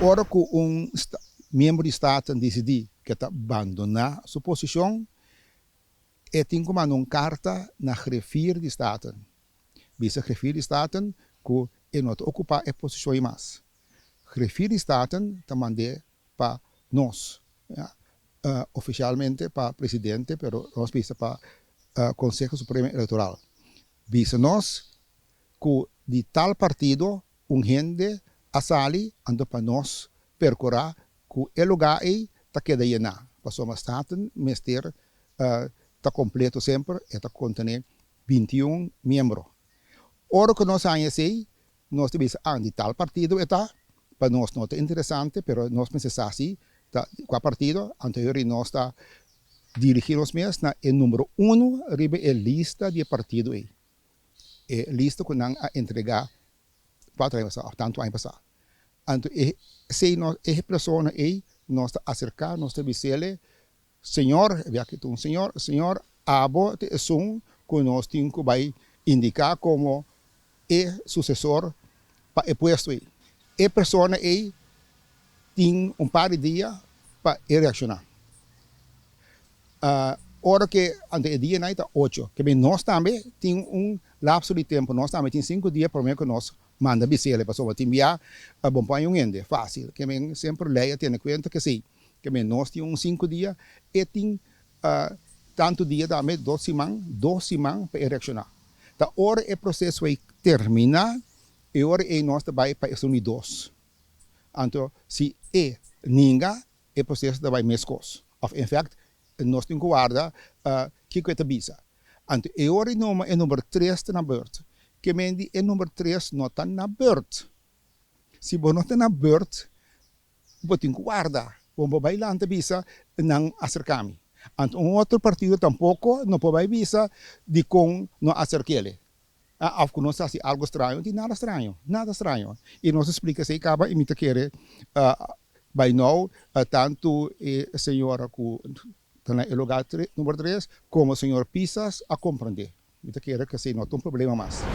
Ora que membro de Estado decidir que está abandonar sua posição, tem como uma carta na grefia de Estado. Bisa grefia de Estado que ele não ocupa a posição mais. Grefia de Estado também para nós, ja? Oficialmente para presidente, pero nós bisa para Conselho Supremo Eleitoral. Bisa nós que de tal partido gente a sali ando para nós percorrer que o lugar aí está queda llena. Passou uma staten, mester está completo sempre, está contém 21 membros. Ora que nós aí, nós temos de tal partido está para nós não é interessante, pero nós pensamos assim, com o partido anterior nós está dirigimos mesmo na número 1 ribe a lista de partido aí. A lista que não entregar 4 anos passado, tanto ano passado. Então, se nós essa pessoa aí nós acercar, nós dizer, senhor, senhor, abo te sum que nós temos que vai indicar como sucessor para o posto aí. A pessoa aí tem par de dias para reaccionar. Hora que ante o dia não está 8, que nós também temos lapso de tempo, nós também temos 5 dias para que nós manda bisele para só enviar a bom pai fácil, que sempre leia tem conta que sim, que nós temos 5 dias e tem tanto dia também 2 semanas para reaccionar. Da hora o processo vai terminar e hora nós vai para os unidos. Então, se ninguém o processo vai mescos. Of in fact, nós temos que guardar que é a visa. Então, e hora número 3 na beurt. Que mendi o número 3 não está na beurt. Se você não está na beurt, você tem que guardar. Você vai lá na visa não acercar-me. Então, outro partido tampouco não pode visa de com não acercar-lhe. Afco nós assim algo estranho, não nada estranho. E nós explica se acaba e me te querer by now tanto a senhora que está no lugar número 3 como o senhor Pisas a compreender. Me te querer que se não tem problema mais.